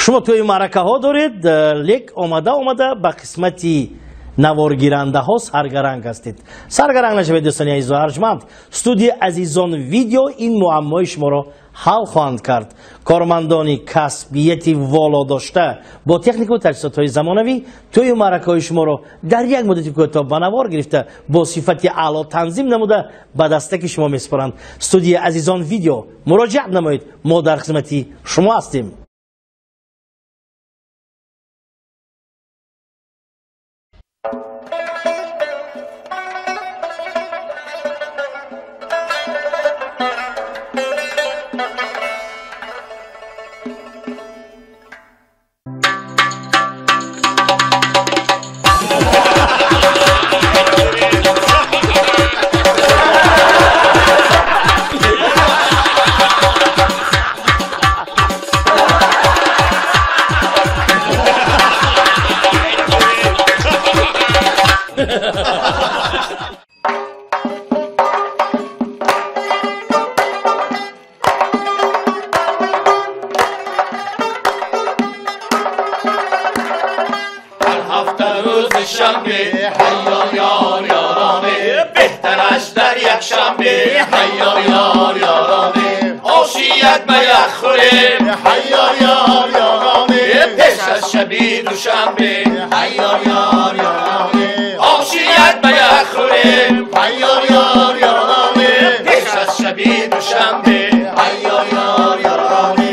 شما توی معرکه ها دارید، لیک آمده به قسمتی نوارگیرنده ها سرگرنگ هستید. سرگرنگ نشوید دوستان عزیز و ارجمند. استودیو عزیزان ویدیو این معمای شما را حل خواهند کرد. کارمندان کسبیتی والا داشته با تکنیک و تجهیزات های زمانوی توی معرکه های شما را در یک مدت کوتاه به نوار گرفته با صفت اعلی تنظیم نموده به دستک شما میسپارند. استودیو عزیزان ویدیو مراجعه نمایید، ما در خدمت شما هستیم. شنبه حیار یار یارانه بهترش در یک شنبه حیار یار یارانه آشیت به یک خوره حیار یار یارانه پیش از شبی دوشنبه حیار یار یارانه آشیت به یک خوره حیار یار یارانه پیش از شبی دوشنبه حیار یار یارانه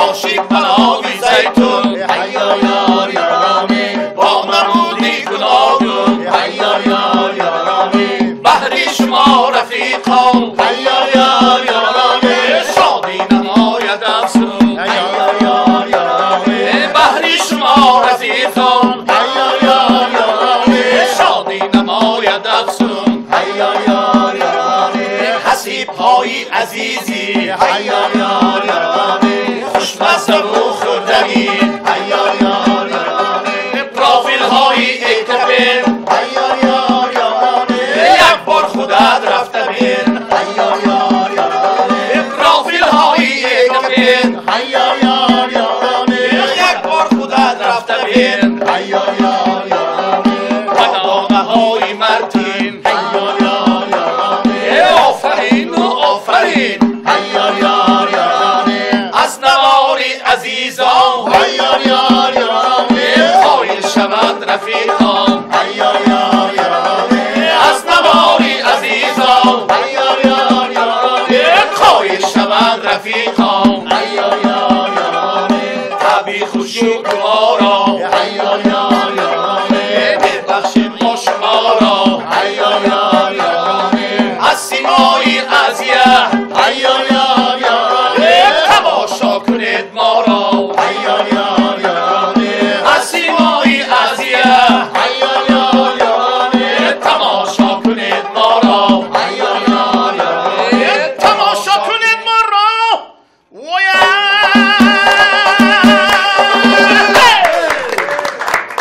آشیق بناوی زیتون حیار یار یارانه با نمودی گناهگون حیار یار یارانه بهری شما رفیقان حیار یار یارانه شادی نماید افزون حیار یار یارانه بهری شما رفیقان حیار یار یارانه شادی نماید افزون حیار یار یارانه حسیب های عزیزی حیار یار یارانه خوشمزه و خوردنی حیار یار یارانه پروفیل های اکتبین حیار یار یارانه یک بار خودت رفته بین حیار یار یارانه پروفیل های اکتبین حیار یار یارانه یک بار خودت رفته بین حیار یار یارانه بدانه های مرتین حیار یار یارانه آفرین و آفرین حیار یار یارانه از نواری عزیزان حیار یار یارانه خواهی شود رفیقان حیار یار یارانه از نواری عزیزان حیار یار یارانه خواهی شود رفیقان حیار یار یارانه طبی خوش و گوارا حیار یار یارانه ببخشید ما شما را حیار یار یارانه از سیمای ازیه حیار یار یارانه تماشا کنید ما را حیار یار یارانه از سیمای ازیه حیار یار یارانه تماشا کنید ما را حیار یار یارانه تماشا کنید ما را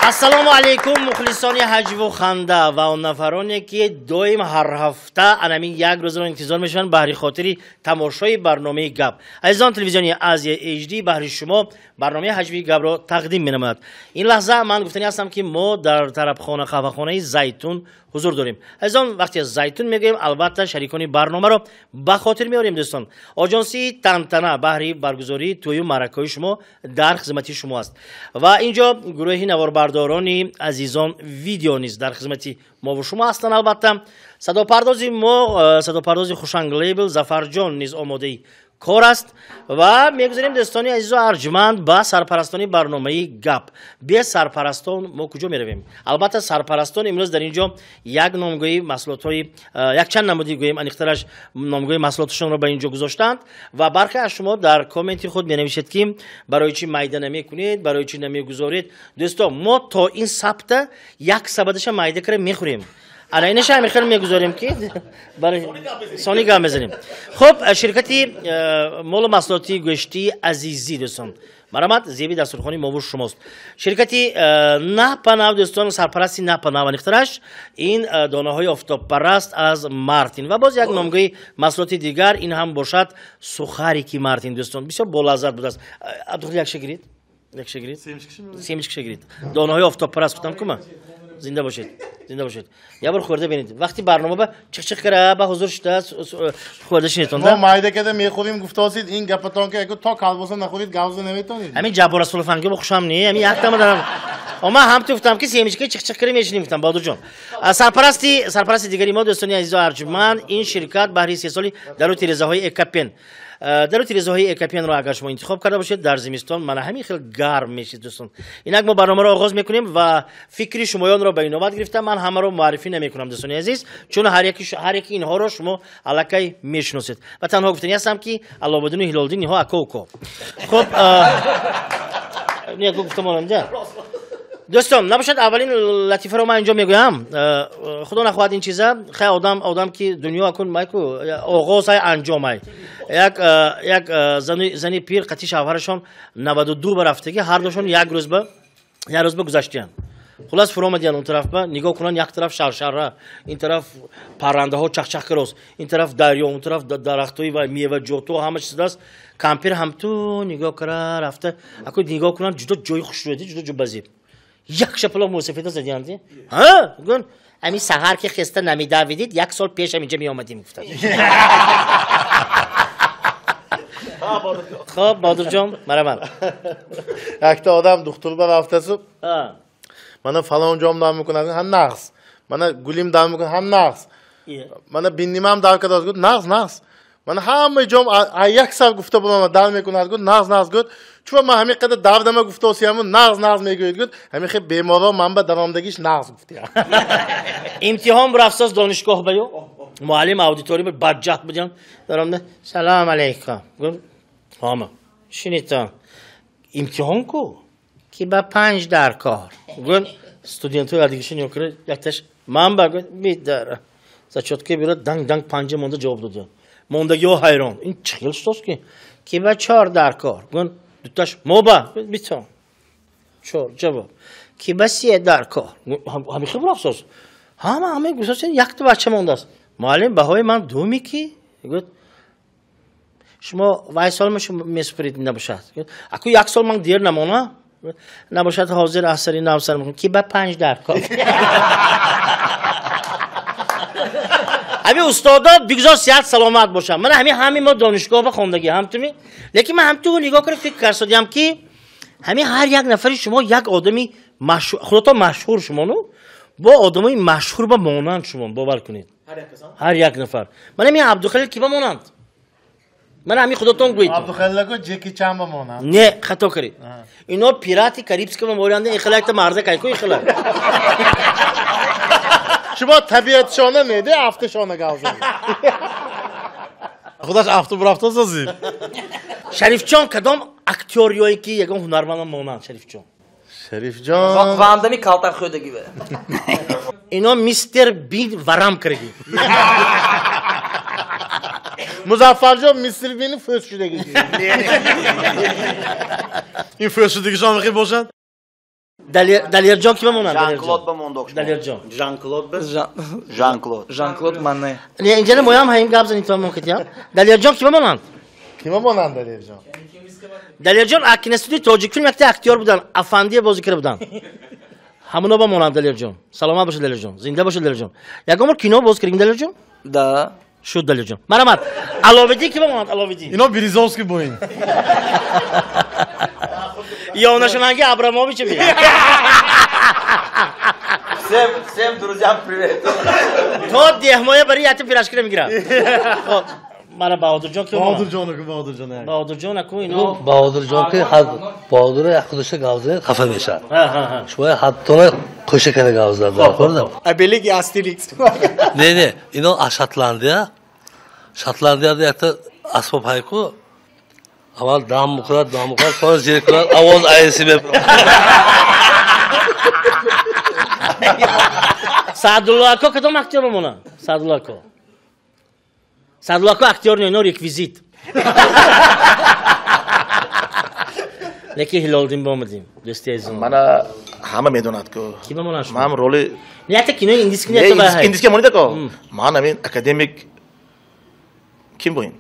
السلام علیکم مخلصان حج و خنده و اون نفرانی که دویم هر هفته انمی یک روز رو انتظار میشن بهری خاطری تماشای برنامه گپ. عزیزان تلویزیونی آزیا اچ دی بهری شما برنامه حجوی گپ رو تقدیم مینماید. این لحظه من گفتنی هستم که ما در طرف خانه خواهخانه زیتون حضور داریم. عزیزان وقتی از زیتون میگیم البته شریکان برنامه رو به خاطر میاریم دوستان. آژانسی تنتنه بهری برگزاری توی معرکه شما در خدمت شما است و اینجا گروه نواربرداران عزیزان ویدیو نیز در خدمت ما و شما هستند. البته صداپردازی ما صداپردازی خوشنگ لیبل ظفر جان نیز آماده کار است و میگذاریم دوستان عزیز و ارجمند با سرپرستانی برنامه گپ. به سرپرستان ما کجا میرویم؟ البته سرپرستان امروز در اینجا یک نامگوی مسئولات یک چند نمودی گوییم انیخترش نامگوی مسئولاتشون رو به اینجا گذاشتند و برخی از شما در کامنت خود می که برای چی میده نمیکنید، برای چی نمیگذارید. دوستان ما تا این سبت یک سبدش میده کرده میخوریم. اینش هم خیلی میگذاریم که برای سانی گام بزنیم. خب شرکتی مول محصولاتی گوشتی عزیزی دوستان مرامت زیبی دسترخوانی ما و شماست. شرکتی نپناو دوستان سرپرستی نپناو نخترش این دانه های آفتاب پرست از مارتین و باز یک نامگوی محصولاتی دیگر این هم باشد سخاری کی مارتین دوستان بسیار با لذت بود است. عبدالخالق یک شگرید یک شگرید سیمش شگرید دانه‌های آفتاب پرست گفتم کما زنده باشید زنده باشید یا بار خورده ببینید وقتی برنامه با چق کرده با حضور شده خورده شینتون ما مایده که میخوریم گفتاسید این گپتون که اگه تا کالبوسا نخورید گاوز نمیتونید همین جبار رسول فنگی با خوشم نی همین یک دم دارم اما هم تو گفتم که سیمش که چق کریم میشنیم گفتم بادر جان سرپرستی دیگری ما دوستانی عزیز و ارجمند این شرکت بهری 3 سالی در تیره‌های اکاپین در تیره‌های اکاپین را اگر شما انتخاب کرده باشید در زمستان من همین خیلی گرم میشید دوستان اینک ما برنامه را آغاز میکنیم و فکری شمایان را به نوبت گرفتم من همه رو معرفی نمیکنم دوستان عزیز چون هر یکی اینها رو شما الکی میشناسید و تنها گفتنی هستم که علابالدین و هلالدین اینها اکوکو خب نیکو گفتم اونجا دوستان نباشد اولین لطیفه رو من اینجا میگویم خدا نخواهد این چیزا خیلی آدم که دنیا کن مایکو آغاز های انجام های یک زنی پیر قطعی شوهرشان 92 برفتگی هر دوشون یک روز به گذشتیان خلاص فرو آمدیان اون طرف با نگاه کنن یک طرف شرشره این طرف پرنده ها چخ چخ کروس این طرف دریا اون طرف درختای و میوه جوتو همه چیز است کمپیر هم تو نگاه کرده رفته اکو نگاه کنن جدا جای خوش رو جدا جو بزیب یک شپلا موسفیده زدیاندی ها گون امی سحر که خسته نمیدویدید یک سال پیش اینجا می آمدیم گفتم خب بادر جان مرحبا یک تا آدم دکتر بر رفته سو من فلان جام دام میکنه هم نقص من گلیم دام میکنه هم نقص من بینیمم دام کرده گفت نقص من همه جام یک سال گفته بودم دام میکنه گفت نقص گفت چون من همین قدر داودم گفته وسیام نقص میگوید گفت همین خیلی بیمارا من به درآمدگیش نقص گفتی امتحان برافساز دانشگاه بیو معلم اودیتوری بدجهت بودن درآمد سلام علیکم گفت هاما شنیدم امتحان کو کی با 5 در کار گفت استودیانتو ادیگشن یوکره یکتاش من بگم بیداره زچوتکی بیرا دنگ 5 مونده جواب دادن موندگی و حیران این چه است کی با 4 در کار گفت دوتاش موبا بیتون 4 جواب کی با 3 در کار همین خبر افسوس همه گوشش یک تا بچه مونده است معلم بهای من 2 میکی گفت شما وایسال میسپرید نباشد اکو یک سال من دیر نمونه نباشد حاضر اثری نامسر میکنم کی با 5 در کار همین استادا بگذار صحت سلامت باشم من همین ما دانشگاه با خواندگی هم تو می لیکن من هم تو نگاه کنم فکر کردم که همین هر یک نفری شما یک آدمی مشهور خودتا مشهور شما نو با آدمای مشهور با مانند شما باور کنید هر یک نفر من همین عبدالخلیل کی با مانند من همین خودتون گویید عبدالخلیل کو جکی چند با مانند نه خطا کردید اینا پیراتی کریبس که مورانده اخلاق تا مرده کایکو اخلاق شما طبیعت شانه نیده هفته شانه گاوزه خودش هفته برافته سازی شریف جان کدام اکتوریایی که یکم هنرمند مانند شریف جان واندمی کالتر خودگی به اینا میستر بین ورم کردی مظفر جان میستر بین فرست شدگی این فرست شدگی شما خیلی باشد دلیر جان کی بمونن ژان کلود بموندوق دلیر جان ژان کلود من نه اینجا مویم هایم گاب زنی تو ممکن یا دلیر جان کی بمونن دلیر جان اکین استودیو تاجیک فیلم وقتی اکتیار بودن افندی بازیگر بودن همونا بمونن دلیر جان سلامت باشه دلیر جان زنده باشه دلیر جان یکم کینو باز کردیم دلیر جان دا شد دلیر جان مرحمت علاویدی کی بمونن علاویدی اینا بریزوفسکی بوین یا اونشون هنگی ابراموویچ بی Всем друзьям привет. تو دهمایه برای یتی پیراشکره میگیرم مرا بهادر جان که بهادر جان اکو اینو بهادر جان که حد بهادر خودش گاوزه خفه میشه شما حتی کوشه کنه گاوزه دار خوردم Abilik astilik. نه اینا شاتلاندیا دیگه اسباب هایکو اول دام مقرد sonra زیر کنار آواز آیسی به سعدالله اکو کدام اکتیار بمونن سعدالله اکو اکتیار نه اینا ریکویزیت لیکن هلالدین بامدیم دوستی عزیزم من همه میدونند که کی بمونن شما من رول نه تا کینو اندیس کنی تو اندیس که مونیده که من همین اکادمیک کیم بوین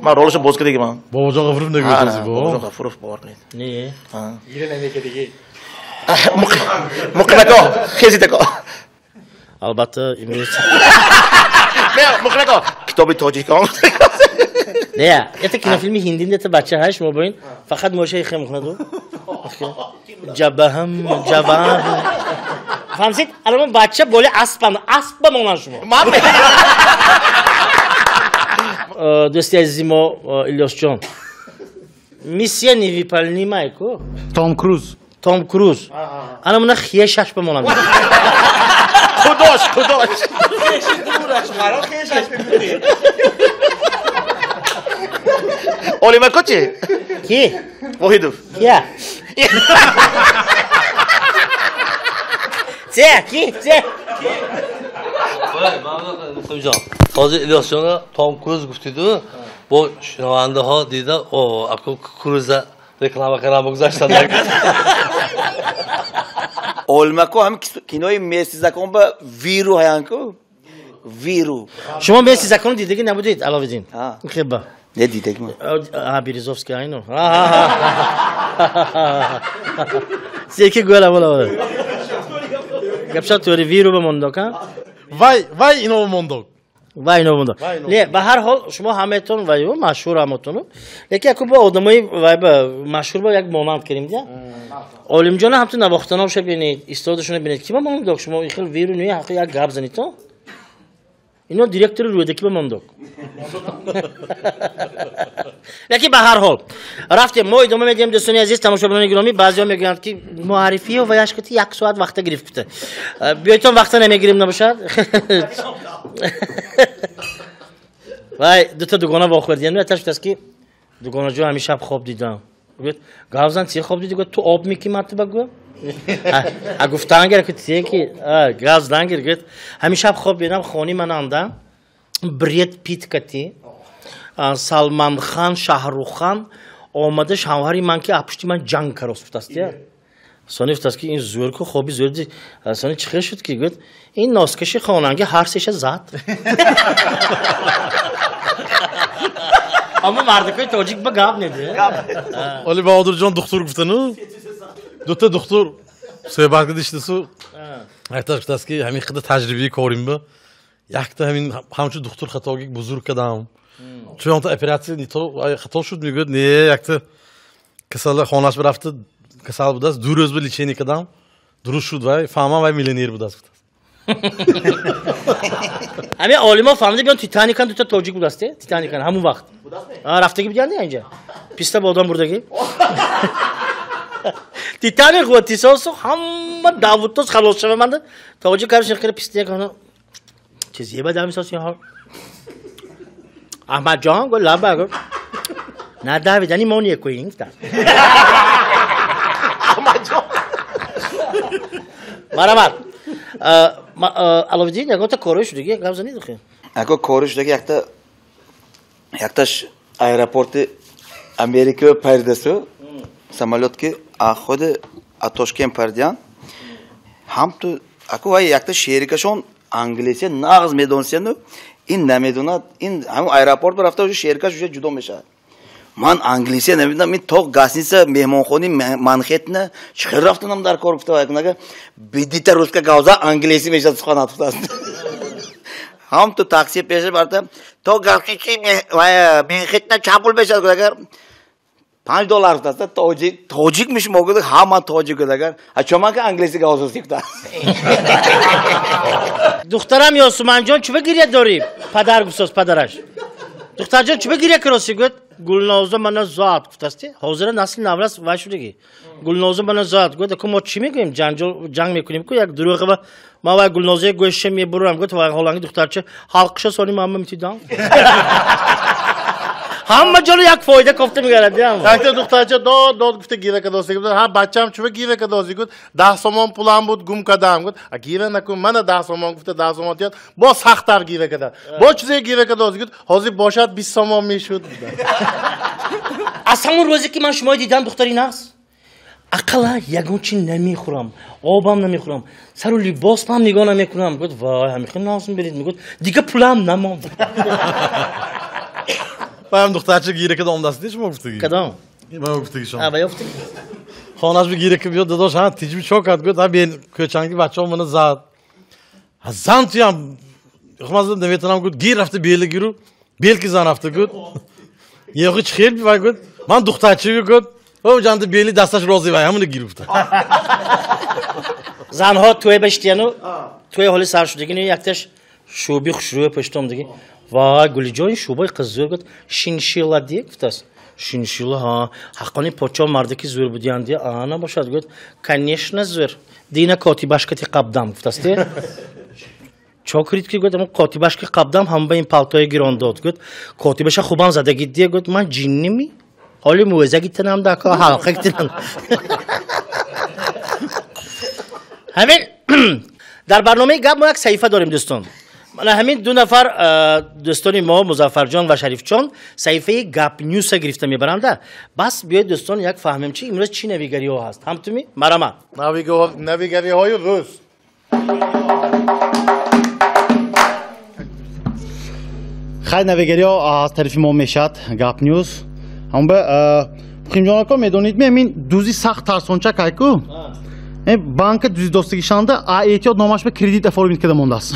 من رولش باز کردی من باباجان غفورov نگویی بابا غفورov باور کنید نه مقنکا خیلی تکا البته امروز نه مقنکا کتابی تاجیکان نه یه کینوفیلمی هندی دیت بچه هاش مبین فقط موشه خیلی مخندو جبهم جواب فهمید الان بچه بوله اسب مونان شما دوستی عزیزی ما ایلیاس جان میسیه невыполнимая کو توم کروز انا منا خیشش بمونم خداش اولیمر کوچی کی وحیدوف کیا کی جان تازه ایلیاس جان تام کروز گفتید با شنونده ها دیده اکو کروز رکلام بگذاشتن اولمکو هم کینوی میسی زکون با ویرو هیان کو ویرو شما میسی زکون دیدگی نبودید علاوالدین خیلی نه دیدگی من بیریزوفسکی اینو سیکی گوله ولا گپشا توری ویرو به مندوکا وای اینو موندوک وای اینو موندوک نه به هر حال شما همتون وایو مشهور همتونو لیکن اکو با آدمای وای با مشهور با یک مانند کریم دیا اولیم جان هم تو نواختنا بشه ببینید استادشون ببینید کی با موندوک شما خیلی ویرو نیه حقی یک گپ زنید تو اینو دایرکتور رودکی به موندوک لیکن به هر حال رفتیم ما ادامه میدیم دوستان عزیز تماشاگران گرامی بعضیا میگن که معرفی و ویاش کتی یک ساعت وقت گرفته بیایتون وقت نمیگیریم نباشد وای دو تا دوگانه واخوردیم نه تاش که دوگانه جو همیشه خواب دیدم گفت گاوزن چی خواب دیدی گفت تو آب میکی مات بگو گفتن گره که چی کی گاوزن گره همیشه خواب دیدم خونی من اندم برید پیت کتی سلمان خان شاهرخ خان آمده شوهری من که اپشتی من جنگ کراس بودست یا سانی بودست که این زور کو خوابی زور دی سانی چخه شد که گفت این ناسکشی خاننگه هر سیشه زد اما مردکای تاجیک با گاب نده ولی بهادر جان دکتر گفتن دو تا دکتر صحبت کردیش دسو احتاج کردست که همین خود تجربی کاریم با یک تا همچون دکتر خطاگی بزرگ کردم چون تا اپراسیون نیتو خطا شد میگه نه یک تا کسال خانه‌اش برفته کسال بود است دو روز به لیچینی کردم درست شد وای فهمم وای میلیونر بود است همه عالما فهمیده بیان تیتانیکن دو تا تاجیک بود است تیتانیکن همون وقت رفته کی بیان اینجا پیستا بادام بردگی تیتانیک و تیساسو همه داوودوس خلاص شده من تاجیک کارش خیلی پیستا کنه چیزی بعد همین ساسی ها احمد جان گفت لبا گفت نه داوید یعنی مونیه کوینگ تا احمد جان مرامات علاوه دیگه تا کارش دیگه گفت نیست خیلی اگه کارش دیگه یکتاش ایرپورت امریکا پردسو سمالات که خود اتوشکن پردیان هم تو اگه وای یکتا شریکشون انگلیسی ناقص میدونسیند این نمیدوند این همون ایرپورت پر رفته و شرکتش جدا میشه من انگلیسی نمیدونم این تو گاسنیس مهمانخونه منحتن چخیر رفتنم در کار گفته اگه بدیت روز که گاوزا انگلیسی میشه خانه است هم تو تاکسی پیش برده تو گاسنیسی منحتن چاپول بشه اگر $5 است تاجیک میشه موقع هم تاجیک اگر اچما که انگلیسی گاوزا سیکتا دخترم یاسمن جان چه گریه داری پدر گوساس پدرش دختر جان چه گریه کراسی گفت گلنازه من زاد گفتستی حاضر نسل نورس واشودگی گلنازه من زاد گفت که ما چی میگیم جنگ میکنیم که یک دروغه ما و گلنازه گوشه میبرم گفت و حالانگی دخترچه حلقش سانی ما میتیدم همه جلو یک فایده گفته میگرد یک دخترچه داد گفته گیره کداسی گفت ها بچه‌ام چه گیره کداسی گفت 10 سوم پولم بود گم کردم گفت گیره نکن من 10 سوم گفته 10 سوم دیاد با سخت‌تر گیره کردم با چیزی گیره کداسی گفت حاضر باشد 20 سوم میشد اصلا اون روزی که من شما دیدم دختری ناس اقلا یگون چی نمیخورم آبم نمیخورم سر و لباس هم نگاه نمیکنم گفت وای همیشه نازم برید میگفت دیگه پولم نموند من دخترچه گیره که دام دستی شما گفتگی کدام من گفتگی شما آ بیافتی خانه‌اش بگیره که بیاد داداش ها تیجی چوک کرد گفت ببین کوچنگی بچه‌ها منو زد زن تویم خمازم نمیتونم گفت گیر رفته بیل گیرو بیل کی زن رفته گفت یه خیلی خیلی بیای گفت من دخترچه گفت او جنده بیلی دستش راضی وای همون گیرفته زنها توی بشتیانو توی حال سرشدگی نه یکتش شوبی خوشروی پشتم دیگه وای گلی جای شوبای قز زور گفت شینشیلا دیگه گفتاست شینشیلا ها حقانی پوچا مردکی زور بودیان دیگه آنا باشد گفت کنیشنا زور دینا کاتیباشکتی قبدم گفتاست چاکرید که گفت اما کاتیباشکی قبدم هم به این پالتوی گیران داد گفت کاتیباش خوبم زده گیت گفت من جن نمی حالی موزه گیتنم دکا حلقه گیتنم همین در برنامه گپ ما یک صحیفه داریم دوستان همین دو نفر دوستان ما مظفر جان و شریف جان صحیفه گپ نیوز گرفته میبرند بس بیاید دوستان یک فهمیم چی امروز چی نویگری ها هست هم تو می مرما نویگری های روز خیلی نویگری ها از طرف ما میشد گپ نیوز هم به خیمجان ها میدونید همین دوزی سخت ترسونچه که کو بانک دوزی دوستگیشانده اعتیاد نامش به کردیت افورمید کده مونده است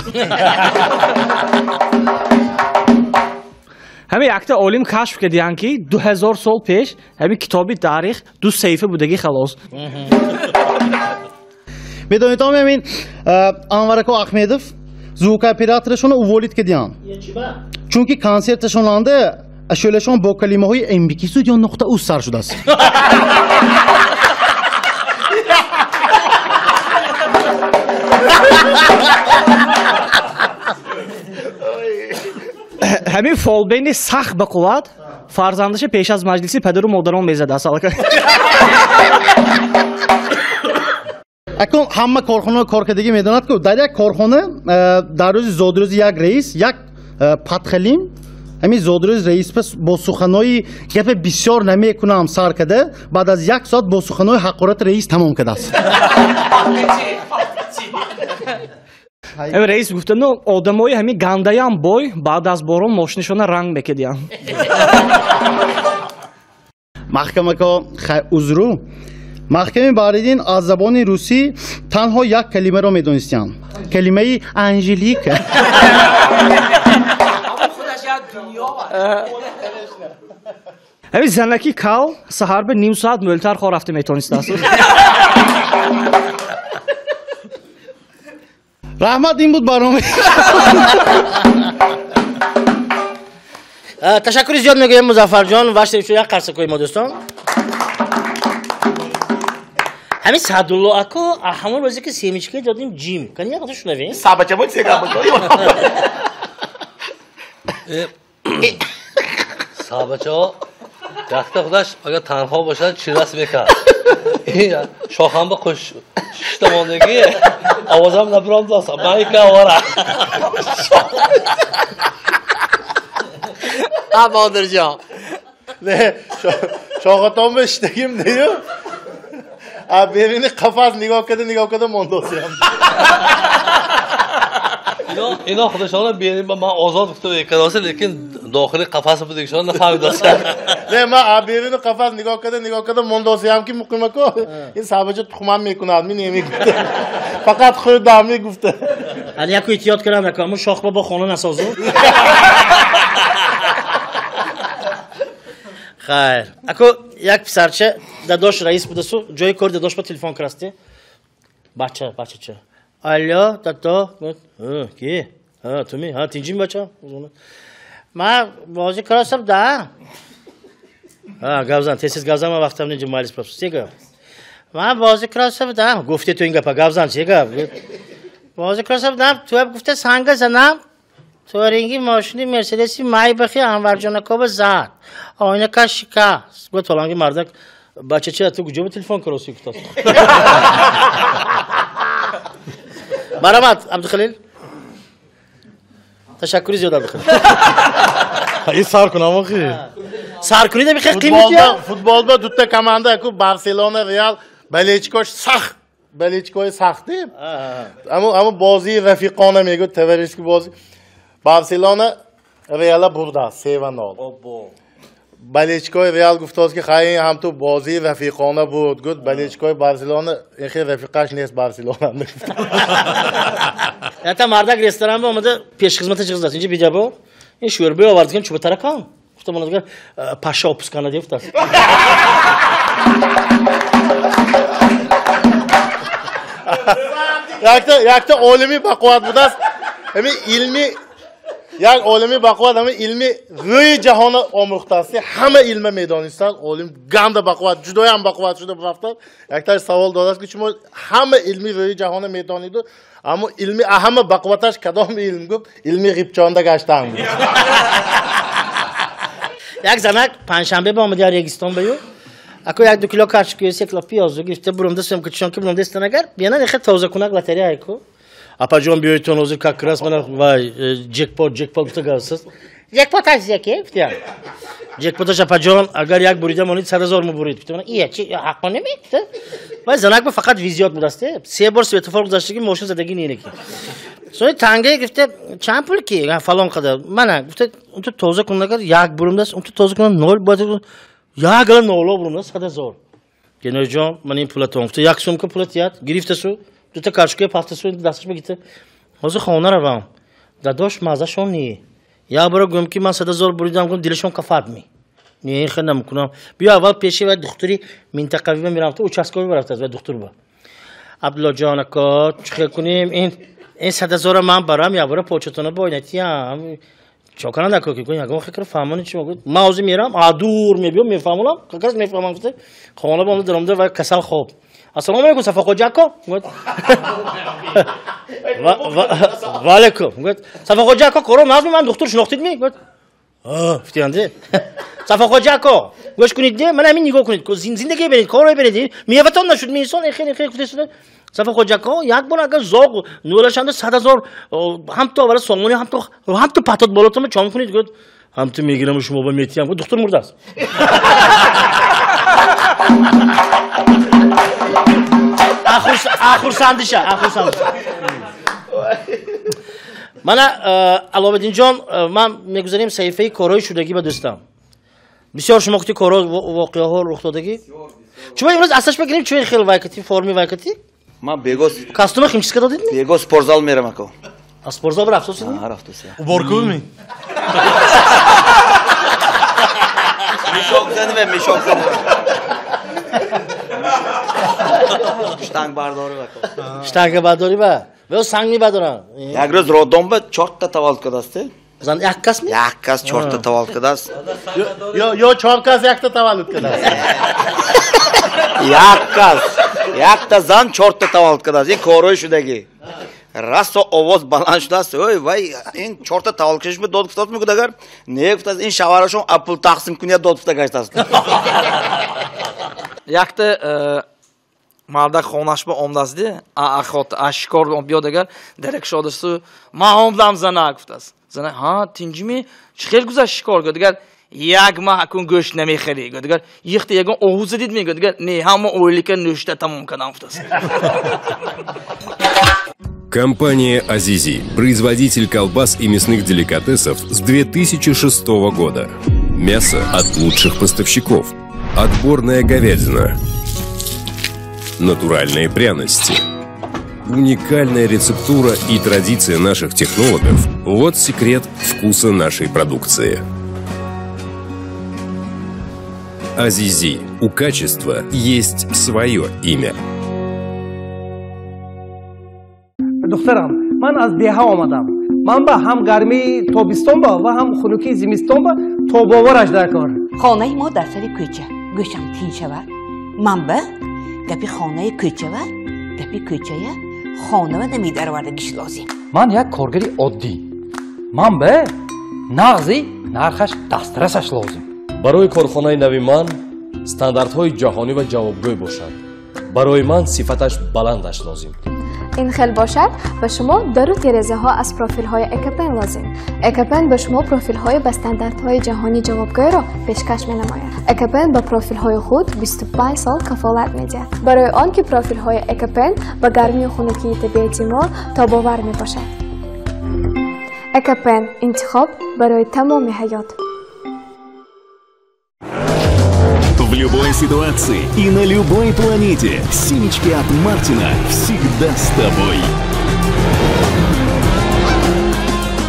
همین یکتا علم کشف کردیان که 2000 سال پیش همین کتابی تاریخ دو صحیفه بودگی خلاص میدونید هم همین انورکو احمدوف زوک اپراتورشون اوولید کردیان چونکه کانسرتشون لانده اشولشون با کلمه های امریکی سود یا نقطه او سر شده است همین فالبین سخت به قوت فرزندش پیش از مجلسی پدر و مادران میزده است اکنون همه کارخانه کارکردگی میداند که در یک کارخانه در روز زادروز یک رئیس یک پتخلیم همین زادروز رئیس پس با سخنهای گپ بسیار نمیکنم سر کده بعد از یک ساعت با سخنهای حقارت رئیس تمام کده است رئیس گفته نو آدمای همین گنده هم بای بعد از بارون ماشینشون رنگ بکدیان محکمه که عذرو محکمه باردین از زبان روسی تنها یک کلمه را میدونستیم کلمه انجلیک همین زنکی کال سهر به نیم ساعت ملتر خواه رفته میتونست است رحمت این بود برنامه تشکر زیاد میگویم مظفر جان و شریف یک قرصه کوی ما دوستان همین سعدالله اکو همون روزی که سیمیچکی دادیم جیم کنی یک قطعه شنویم سابچه بود سیگم بود صحابچه ها دخت خودش اگر تنها باشد چی رسم میکرد شاخم به خوش شتماندگی آوازم نبرام داست مایی که آواره بادر جان نه شاخاتان بشتگیم دیو ببینی قفص نگاه کده مندازیم اینا خودشان بیاریم من آزاد گفته کلاسه لیکن داخل قفس بود ایشان نفهمید است نه من ببینی قفص نگاه کده مندازیم که مقیمه کو این صاحبجه تخمم میکنه آدمی نمیگفته فقط خود دامی گفته علی یکو احتیاط کردم نکنم شاخ با خانه نسازو خیر اکو یک پسرچه داداش رئیس بوده سو جای کار داداش با تلفن کرسته بچه چه الو دادا کی تو می تینجیم بچه من بازی کرستم ده گوزن تسیز گوزن من وقتم نینجا مالیس پرسوسی گفت من بازی کرستم ده گفته تو این گفت گوزن چی گفت بازی کرستم ده تو گفته سنگ زنم تورینگی ماشینی مرسدسی مای بخی انور جانکوب زد آینه کا شکست گفت فلانگی مردک بچه چه تو کجا به تلفن کراسی گفت برامد عبدالخلیل تشکری زیاد عبدالخلیل این سر کنم آخی سر کنید میخوای قیمتی فوتبال با دوتا کمانده اکو بارسلونا ریال بلیچکوش سخت بلیچکوی سختیم اما بازی رفیقانه میگو توریسکی بازی بارسلونا ریال برده 3-0 بالچکای ریال گفت که خیلی هم تو بازی رفیقانه بود گفت بالچکای بارسلونا این خیلی رفیقش نیست بارسلونا حتی مردک رستوران با اومده پیش خدمت چیز داشت اینجا بیجا با این شوربه آورد کن چوب ترکان گفتم من دیگه پاشا اپسکانه دیفت است یک تا علمی بقوت بود است همین علمی یک عالمی بقوت همه علمی روی جهان آموخته است همه علم میدانستن علم گند بقوت جدای هم بقوت شده برفتن یک تا سوال داده است که شما همه علمی روی جهان میدانید اما علمی اهم بقوتش کدام علم گفت علمی غیبچانده گشتن بود یک زنک پنجشنبه با آمده ریگستان بیو اکو یک 2 کیلو کاشکی یک کیلو پیاز گرفته برم دستم که چون که برم دست نگر بیانا نخه تازه کنک لاتری ایکو اپا جون بیایتون اوزی که کراس من وای جکپوت گفته گاست جکپوت از یکی فتیان جکپوتش اپا جون اگر یک بریده مونید 100,000 مو برید فتیان ایه چی حق نمیده وای زنک به فقط ویزیات بودسته 3 بار سویت فور گذاشته که موشن زدگی نیه کی سوی تانگه گفته چند پول کی فلان قدر من گفته اون تو تازه کنه نگر یک برم دست اون تو تازه کنه 0 باید یا گل نولو برم دست 100,000 گنه جون من این پول تو یک سوم که پولت یاد گرفته سو دو تا کاشکی پاست سو دستش بگیره از خونه روام داداش مازشون نیه یا برو گم کی من 100,000 بریدم گم دلشون کفات می نیه خیلی نمیکنم بیا اول پیشی و دکتری منطقوی میرم تو اوچاسکوی برفت و دکتر با عبدالله جان کا چه کنیم این 100,000 من برام یا برو پوچتونه باینتیم چوکان نکو که کنی اگه فکر فهمانی چی میگه ماوزی میرم آدور میبیام میفهمونم کاکاس میفهمم گفته خونه بام درم در و کسل خوب السلام علیکم صفا خوجاکو گفت و علیکم گفت صفا خوجاکو کورو ناز من دکتر شناختید می گفت فتیانده صفا خوجاکو گوش کنید من همین نگاه کنید که زندگی ببینید کارو ببینید میوهتون نشد میسون خیلی گفته صفا خوجاکو یک بار اگر زاغ نولشنده 100,000 هم تو برای سومونی هم تو پاتات بالاتون چون کنید گفت هم تو میگیرم شما با میتیم گفت دکتر مرده است آخر سندشه من علاوالدین جان من میگذاریم صحیفه کارهای شدگی به دوستم بسیار شما گفتی کارها واقعه ها رخ دادگی شما امروز اساس بگیریم چه خیلی وایکتی فرمی وایکتی من بیگوس کاستوم خیمچیسکا دادید می بیگوس سپورزال میرم اکو اسپورزال برافت سوسی ها رفت سوسی بارکومی میشوک زنم شتانگ بارداری اکو شتانگ بارداری با و سنگی بردارن یک روز رودم به 4 تا تولد کرداسته زن یک کس می یک کس 4 تا تولد کرداست یا 4 کس یک تا تولد کرداست یک تا زن 4 تا تولد کرداست این کاروی شدگی راست آواز بلند شده است اوی وای این 4 تا تولد کردش به داد گفتاد میگه اگر نگفت از این شوهرشون اپل تقسیم کنه داد گفته گشت است یک تا مردک خونش با آمدازدی اخوات اشکار بیاد اگر درک شده است ما آمدم زنه گفت است زنه ها تینجمی چه خیلی گذشت شکار کرد اگر یک ماه کن گوشت نمیخری گفت اگر یک تا یگان اوز دید میگه اگر نه همه اولی که نوشته تمام کنم گفت است Компания «Азизи» – производитель колбас и мясных деликатесов с 2006 года. Мясо от лучших поставщиков. Отборная говядина. Натуральные пряности. Уникальная рецептура и традиция наших технологов – вот секрет вкуса нашей продукции. «Азизи» – у качества есть свое имя. دخترم من از دیها آمدم من با هم گرمی تابستان با و هم خنکی زمستان با تو باورش در کار خانه ما در سر کوچه گوشم تین شود من به گپی خانه کوچه و گپی کوچه خانه و نمیدر وردگیش لازم من یک کارگری عادی من به نغزی نرخش دسترسش لازم برای کارخانه نوی من استانداردهای جهانی و جوابگوی باشد برای من صفتش بلندش لازم این خیلی باشد به شما دو تیرزه ها از پروفیل های اکپن لازم. اکپن به شما پروفیل های به استانداردهای جهانی جوابگوی را پیشکش می نماید. اکپن با پروفیل های خود 25 سال کفالت می دهد. برای آن که پروفیل های اکپن با گرمی خنکی طبیعی ما تا باور می باشد. اکپن انتخاب برای تمام حیات. любой ситуации и на любой планете. Семечки от Мартина всегда с тобой.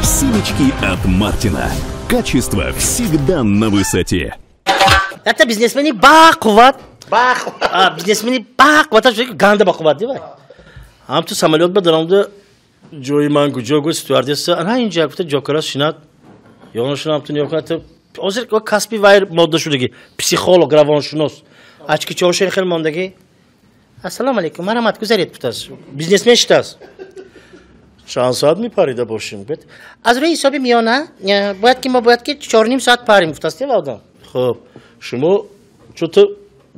Семечки от Мартина. Качество всегда на высоте. Это бизнесмени бақуват. Бизнесмени бақуват. Ганда бақуват дива. Ам ту самолет ба дарамда جوی من کجا گفت استوردس آنها اینجا گفته جوکراس شناد یانشون هم تو نیوکات آزر که کسبی وایر ماده شدگی پسیخولوگ روانشناس açık çalışan خیلی ماندگی السلام علیکم مرحمت گذارید بتاس بیزنس میشتاس چند ساعت میپریده باشیم گفت از روی حسابی میانه باید که 4.5 ساعت پریم بتاس دیوادم خب شما چطور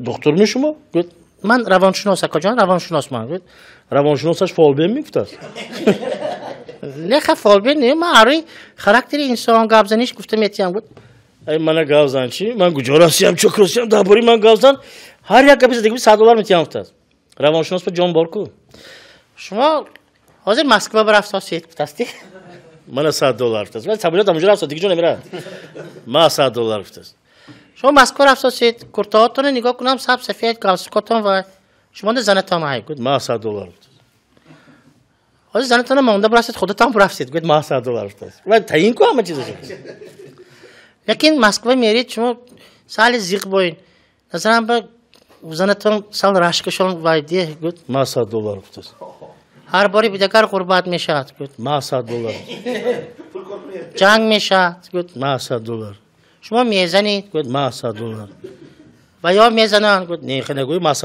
دکتر می شما گفت من روانشناس کجا روانشناس من گفت روانشناسش فالبین میگفتاس نه خب فالبین نه من آره خاراکتر انسان گابزنیش گفتم میتیم گفت ای من گابزن چی من گجاراسیم چوکراسیم دابوری من گابزن هر یک کبیز دیگه $100 میتیم گفتاس روانشناس به جان بارکو شما حاضر مسکو برافت سیت گفتاستی من $100 گفتاس ولی سبیلات همونجا رفت دیگه جون نمیره من $100 گفتاس شما مسکو رفت سیت کرتاتون نگاه کنم سب سفید کاسکاتون و شما ده زنتان هایی گفت ما $100 گفت حالا زنتان مونده برستید خودتان برفتید گفت ما $100 گفت و تعیین کو همه چیزش لیکن مسکو میرید شما سال زیق باین نظرم به زنتان سال رشکشون وایدیه گفت ما $100 گفت هر باری بیدگر قربت میشد گفت ما $100 جنگ میشد گفت ما $100 شما میزنید گفت ما $100 و یا میزنن گفت نه خنگوی ما $100 $100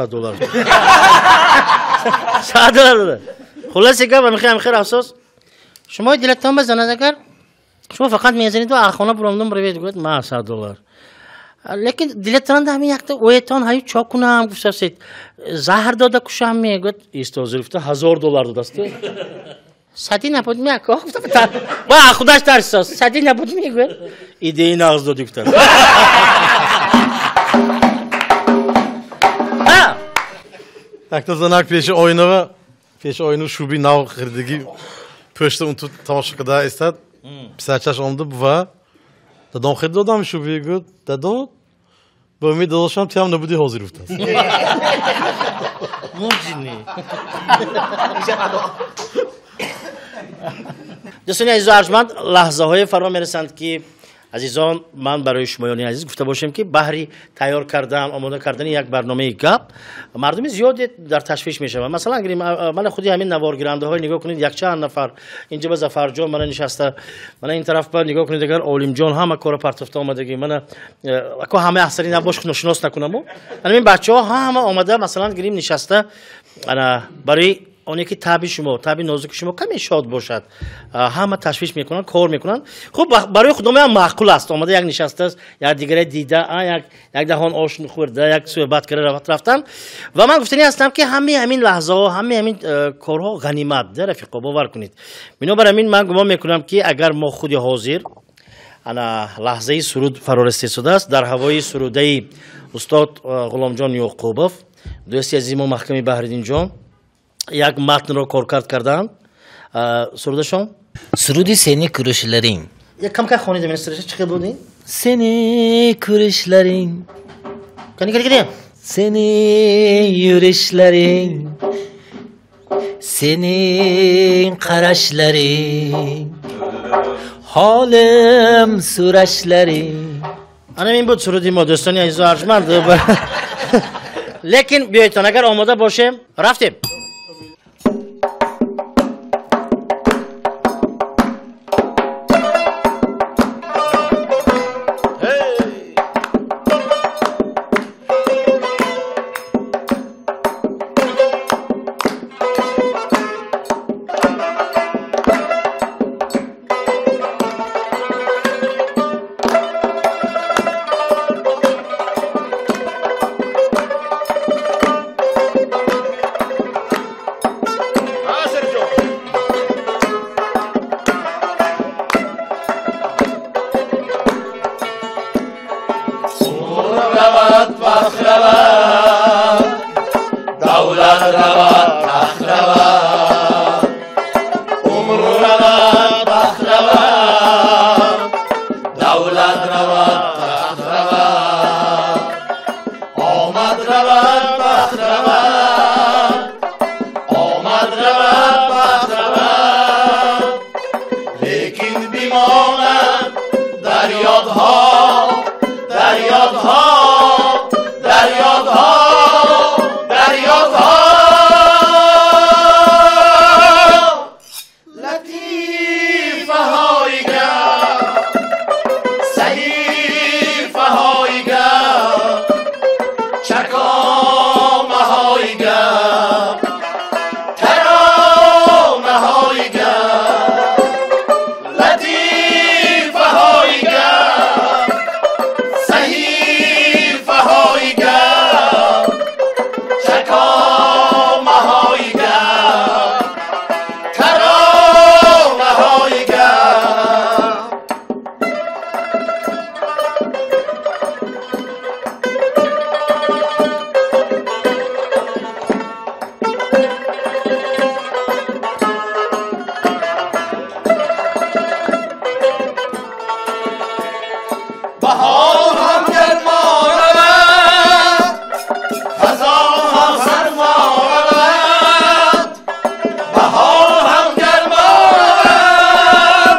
خلاصه که من خیر افسوس شما دلتون بزنید اگر شما فقط میزنید و آخونا برامدون بروید گفت ما $100 لیکن دلتون ده همین وقت اویتان هایی چا کنم گفتید زهر داده کشم میگفت استوزرفته $1000 دادسته صدی نبود میگه گفتم با خودش درس صدی نبود میگه ایده این آغاز دادی گفتم Akta zanak peşi oyunu şubi nav kırdigi pöşte untu tamaşa kadar istad psaçaş oldu bu va da don khirdo dam şubi gud da do bu mi dolaşam tiyam ne budi hazır uftas mujini دوستان عزیز و ارجمند لحظه های فرا میرسند که عزیزان من برای شمایان عزیز گفته باشم که بهری تیار کردن آماده کردن یک برنامه گپ مردم زیادی در تشویش میشه مثلا اگر من خودی همین نوارگیرنده های نگاه کنید یک چند نفر اینجا به ظفر جان من نشسته من این طرف با نگاه کنید اگر عالم جان همه کار پرتفته آمدگی من اكو همه اثری نباش نشناس نکنم من این بچه‌ها همه آمده مثلا گریم نشسته انا برای اونی که تابی شما تابی نازک شما کمی شاد باشد همه تشویش میکنن کار میکنن خب برای خودم هم معقول است آمده یک نشسته است یا دیگری دیده یک دهان آشن خورده یک صحبت کرده رفتن و من گفتنی هستم که همین لحظه ها همین کارها غنیمت ده رفیقا باور کنید بنابراین من گمان میکنم که اگر ما خود حاضر انا لحظه سرود فرارسته شده است در هوای سروده استاد غلامجان یعقوبوف دوستی عزیز ما محکمی بهرالدین جان یک متن رو کارکرد کردن سرودشون سرودی seni kuruşların یک کم که خونیده من سرودش چقدر بودین seni kuruşların کنی seni yürüyüşlerin senin karaşların halim süreçlerin anam این بود سرودی ما دوستانی عزیز و ارجمند لیکن بیایتان اگر آماده باشیم رفتیم رود بخت رود آمد رود بخت رود لیکن بیماند در یادها در یادها در یادها در یادها لطیفه های گرد صحیفه های گرد چکامه های گرد ترانه های گرد لطیفه های گرد صحیفه های گرد چکامه های گرد ترانه های گرد بهار هم گرما رود خزان هم سرما رود بهار هم گرما رود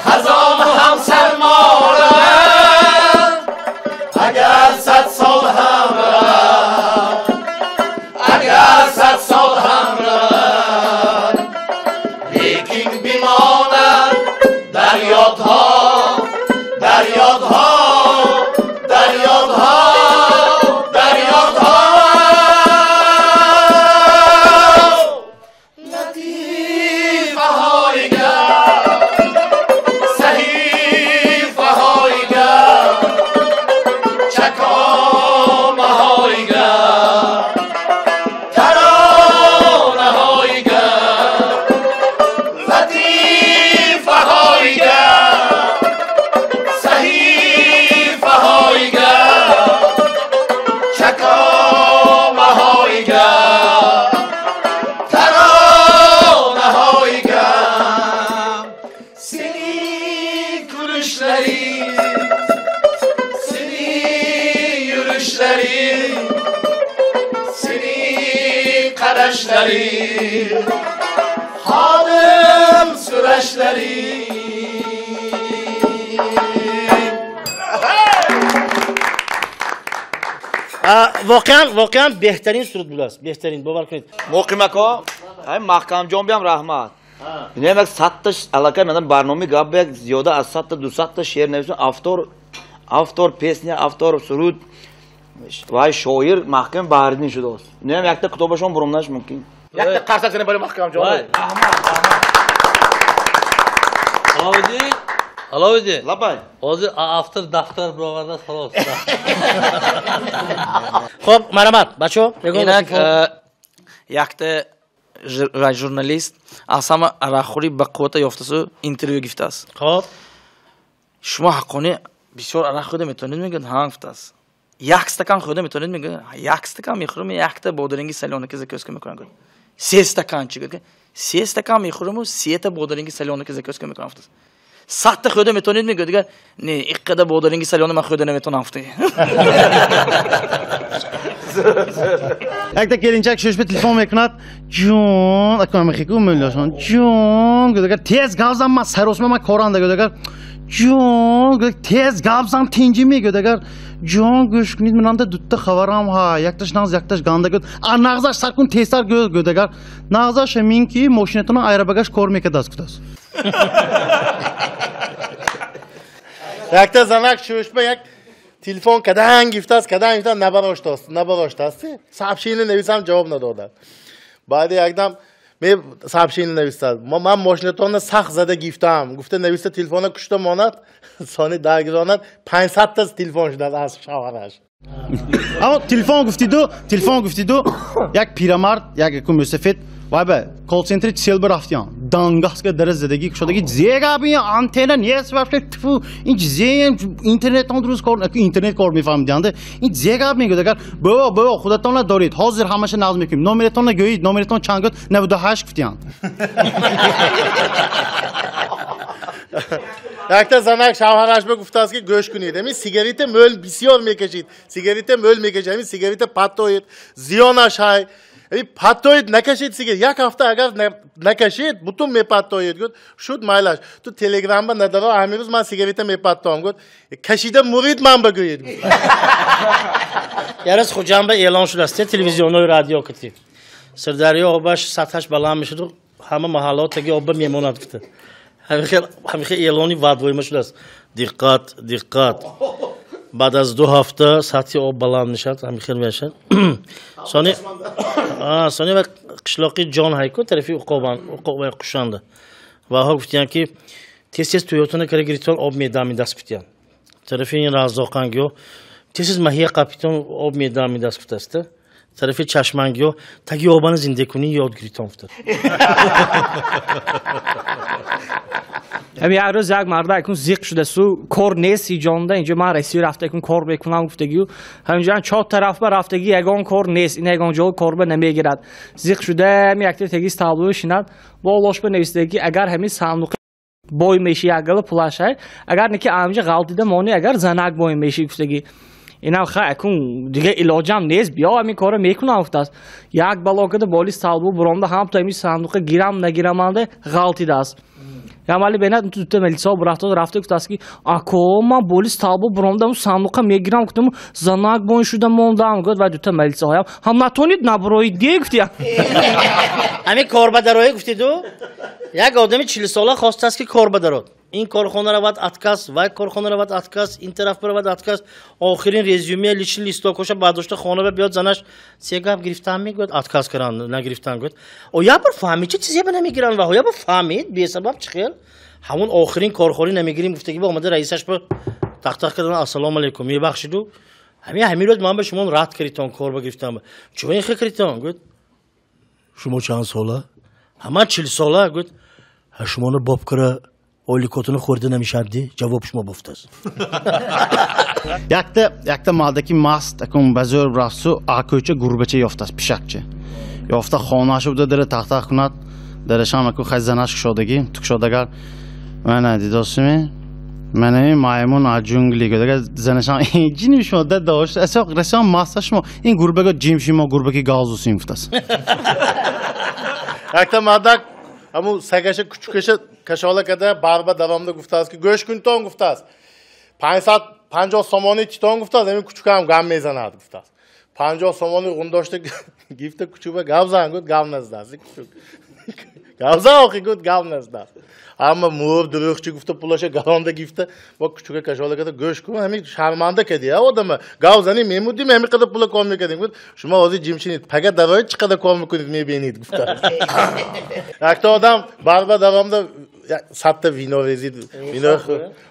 خزان هم سرما رود اگر 100 سال هم رود اگر 100 سال هم رود لیکن بیماند در یادها در یادها در یادها در یادها لطیفه های گرد صحیفه های گرد چکامه های گرد ترانه های گرد لطیفه های گرد صحیفه های گرد چکامه های گرد ترانه های گرد سنی kuruşları seni yürüyüşleri seni karışları hanım süreçleri واقعا بهترین سرود بولاست بهترین باور کنید موقعمکا های محکم جان بیام رحمت اینه یک 100 تا علاقه من برنامه گاب یک زیاده از 100 تا 200 تا شعر نوشتم автор песня автор سرود و شاعر محکم بهردین شده است اینه یک تا کتابشون برامنش ممکن یک تا قرص کنه برای محکم جان Alaoji. Labay. Hozir after daftar birodarlar xolos. خب مرحمت بچه‌ها اینک یکته ژورنالیست از همه اراخوری به قوت یافتسو اینترویو گرفته است. خب شما حقانه بسیار اراخ خود میتونید میگن ها گفته است. یک استکان خود میتونید میگن یک استکان میخورم یک تا بودرینگی سلیانه زکیوس میکنن. 3 استکان چی گفت؟ 3 استکان میخورم و 3 تا بودرینگی سلیانه زکیوس میکنن. 100 تا خود میتونید میگه دیگه نه یک قدر بودرینگی سلیانه من خود نمیتونم افته. یک تا کلینچک شش به تلفن میکند جون اکنون میخیکو میلاشون جون گفتگر تیز گازم ما سروسم ما کارانده گفتگر جون گفتگر تیز گازم تینجی میگه گفتگر جون گوش کنید من آنده دوتا خبرم ها یک تاش ناز یک تاش گانده گفت نغزش سر کن تیزتر گفتگر نغزش همین کی ماشینتون ایرا بگاش کار میکرد دست کداست یک تا زنک شوش به یک تلفن کدن گفته است کدن گفته نبراشته است صاحبشین نویسم جواب ندادن بعد یکدم می صاحبشین نویسد من ماشینتون سخت زده گفتم گفته نویسه تلفن کشته ماند ثانی درگیراند 500 تا تلفن شده از شوهرش اما تلفن گفتیدو یک پیرمرد یک کمیسفت وای به کال سنتر چیل برفتیان دانگاس که درست زدگی شدگی زیگا بیا آنتنا نیست وقتی تو این زیگ اینترنت هم درست کار اینترنت کار میفهمیدند این زیگا میگه اگر بابا خودتون دارید حاضر همش ناز میکنیم نمرتون نگویید نمرتون چند 98 گفتیان Yakta zanak şavharaş be guftas ki göş günü demiş. Sigarete möl bisiyor mekeşit. Sigarete möl mekeşit. Sigarete pattoyit. Ziyon aşay. Pattoyit nekeşit sigaret. Yak hafta agar nekeşit. Bütün me pattoyit gud. Şut maylaş. Tu telegramda ne daro amiruz man sigarete me pattoyim gud. Keşide murid man baguyit. Yarız hocam be elan şudaste televizyonu radyo kıtı. Sırdaryo obaş sataş balanmışdı. Hamı mahallataki obba memonat kıtı. Hamixe e'loni vadvoyma shudast. Diqqat. Ba'd az 2 hafta sathi ob baland mishad, hamixe mishad. Soni va qishloqi jon hayko tarafi uqoban qushanda. Va ha guftiyan ki tez Toyota'na kare giriton ob medami dast guftiyan. Tarafi razzoqangyo tez mahiya kapiton ob medami dast guftasta. Tarafi chashmangyo tagi obani zinde kuni yod giriton gufta. همین روز یک مرد اکنون زیق شده سو کار نیستی جانده اینجا من رسی رفته اکنون کار بکنم گفتگیو همینجا 4 طرف به رفتگی یگان کار نیست این یگان جا کار به نمیگیرد زیق شده همین اکتر تگیز تابلو شیند با لاش به نویسدگی اگر همین صندوق boy meşi yagalı pulaşay agar neki amca galtide moni agar zanak boy meşi gustegi inam kha akun dige ilojam nez biya ami kora mekunam uftas yak balokada bolis talbu bromda ham taymi sanduqa giram na giramande galtidas yamali bena tutte melisa brafto rafte uftaski akoma bolis talbu bromda mu sanduqa megiram kutum zanak boy shuda mondam god va tutte melisa hayam ham natonid nabroy diye guftiya ami korba daroy guftidu یک آدمی 40 ساله خواسته است که کار بدارد این کارخانه را باید اتکاس و کارخانه را باید اتکاس این طرف را باید اتکاس آخرین رزومه لیچین لیستا کوشه بعد داشته خانه بیاد زنش سیگاب گرفتن میگه اتکاس کردن نگرفتن گفت او یا بر فهمید چه چیزی به نمیگیرن و یا بر فهمید بی سبب چخیل همون آخرین کارخانه نمیگیریم گفته که با اومده رئیسش به تق کردن السلام علیکم میبخشیدو همین روز من به شما رات کردم کار بگرفتم چون این خیر کردم گفت شما چند ساله همه 40 ساله گفت شما رو باب کره اولیکوتونو خورده نمیشدی جواب شما بفتاز yakta maldaki mast akun bazor brasu akoycha gurbacha yoftas pishakcha yofta xonashi bуда dare taxta kunat dare sham akun khazanash shodagi tukshodagar mana didosimi mana maymun ajungli godaga zanasham jini shoda dosh asoq rasam mastashmo in gurbaga jimshimo gurbaki galzusi yoftas yakta madak Amu sagaşa küçükeşe kaşola kadar barba davamda guftaz ki göş gün ton guftaz. 5 saat 50 somoni ton guftaz emin küçükam gam mezanat guftaz. 50 somoni rundoşta gifte küçübe gavzan gut gavnazdas küçük. Gavza oxi gut gavnazdas. Ama mur durukçu gufta pulaşa gavanda gifte bak küçüke kaşola kadar göş gün emin şarmanda kedi ya odamı. Gavzani memudi memi kadar pula komik edin gut. Şuma ozi cimşinit paga davay çıkada komik edin me benit guftaz. Yakta adam barba davamda sattı vino rezid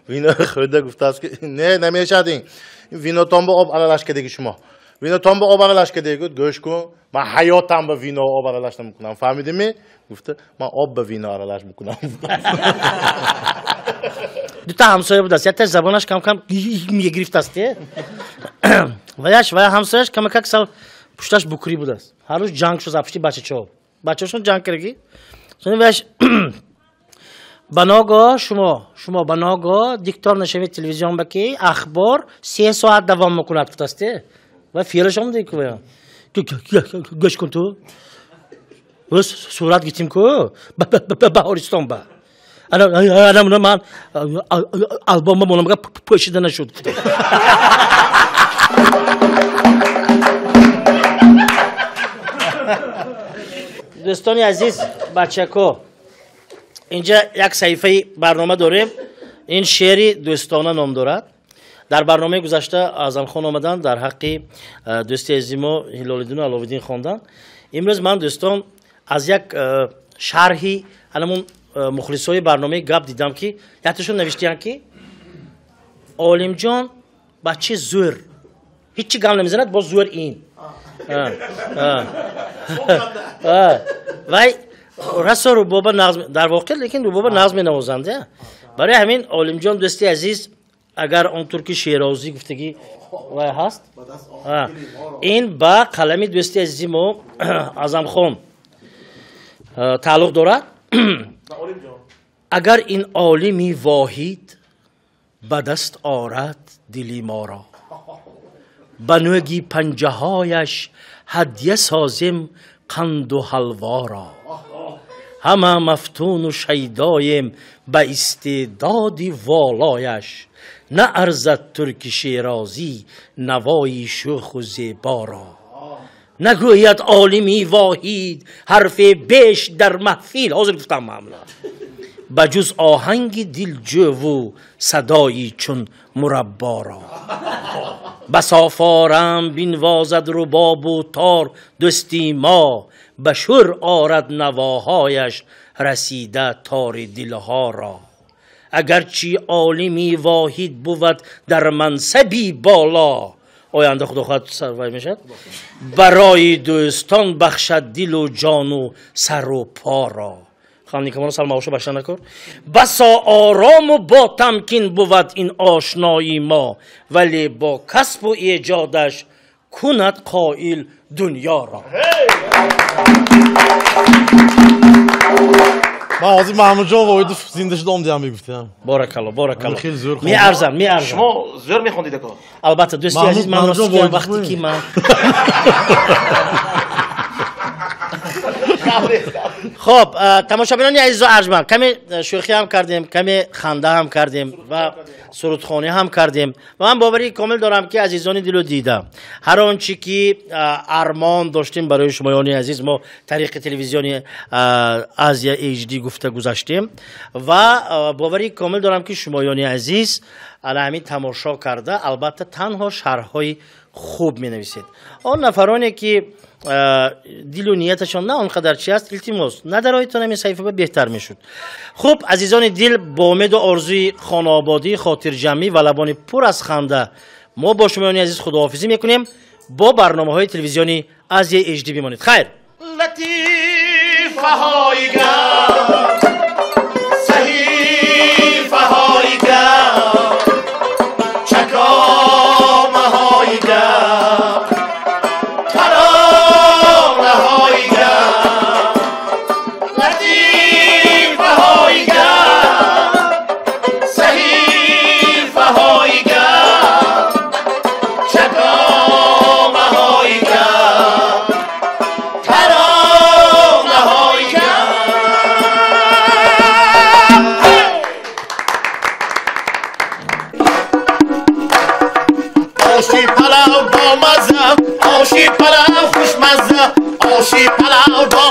vino xöde guftaz ki ne nemiyeşadin vino tomba ob aralaş kedegi şuma vino tomba ob aralaş kedegi göşkun ma hayotam ba vino ob aralaştam mikunam fahmidin mi gufta ma ob ba vino aralaş mikunam duta hamsoya budas ya te zabonash kam miye giriftas diye vayash vaya hamsoyash kam kak sal pushtash bukri budas harush jang sho zapshti bachashon jang karegi sonra vayash بناگاه شما بناگاه دیکتور نشوید تلویزیون بکی اخبار 3 ساعت دوام میکند فتاسته و فیرش هم دیگه بیان گوش کن تو بس صورت گیتیم کو بهارستان با انا من آلبوم منم پوشیده نشد دوستان عزیز بچه‌ها اینجا یک صحیفه برنامه داریم این شعری دوستانه نام دارد در برنامه گذشته اعظم خان آمدن در حق دوستی عزیز ما هلال‌الدین علاوالدین خواندن امروز من دوستان از یک شرحی همون مخلصای برنامه گپ دیدم که یادشون نوشتن که عالم جان بچه زور هیچی گم نمیزند با زور این وای راستا رو بابا نظم در واقع لیکن رو بابا نظم نوازنده برای همین عالم جان دوستی عزیز اگر اونطور که شیرازی گفتگی وای هست این با قلمی دوستی عزیز ما اعظم خان تعلق دارد اگر این عالمی واحد به دست آرد دلی ما را. به نوگی پنجه هایش هدیه سازیم قند و حلوا را. همه مفتون و شیدایم به استعداد والایش، نه ارزد ترک شیرازی نوایی شوخ و زیبا را. نگوید عالمی واحد حرف بیش در محفل، حاضر گفتم معامله، بجز آهنگ دلجو و صدایی چون مربا را. بس آفارم بنوازد رباب و تار دستی ما، به شور آرد نواهایش رسیده تار دلها را. اگرچه عالمی واحد بود در منصبی بالا، آینده خدا خواهد سروای میشد، برای دوستان بخشد دل و جان و سر و پا را. خانم نیکمان سلماوشو بشن نکن. بسا آرام و با تمکین بود این آشنایی ما، ولی با کسب و ایجادش کند قائل دنیا را. من آزی محمود جان وایدوف زنده شدم دیگه میگفتم. بارکالله بارکالله. خیلی زور خوندم. میارزم. شما زور میخوندید که؟ البته دوستی عزیز، من وقتی که من خب تماشاگران عزیز و ارجمند، کمی شوخی هم کردیم، کمی خنده هم کردیم و سرودخوانی هم کردیم و من باوری کامل دارم که عزیزان دلو دیدم. هر آنچه که ارمان داشتیم برای شمایان عزیز ما طریق تلویزیونی آزیا HD گفته گذاشتیم و باوری کامل دارم که شمایان عزیز همین تماشا کرده. البته تنها شرح‌های خوب می نویسید. آن نفرانی که دل و نیتشان نه آنقدر چی است، التماس ندارایتون همین صحیفه به بهتر میشد. خب عزیزان دل، با امید و آرزوی خانه آبادی، خاطر جمعی و لبان پر از خنده ما با شما عزیز خداحافظی میکنیم. با برنامه‌های تلویزیونی آزیا HD بمانید. خیر. لطیفه های گم، صحیفه های گم، چکامه های گم، ترانه های گم، لطیفه های گم، صحیفه های گم، چکامه های گم، ترانه های گم. آشی پلاو با مزه، آشی پلاو خوشمزه، آشی پلاو با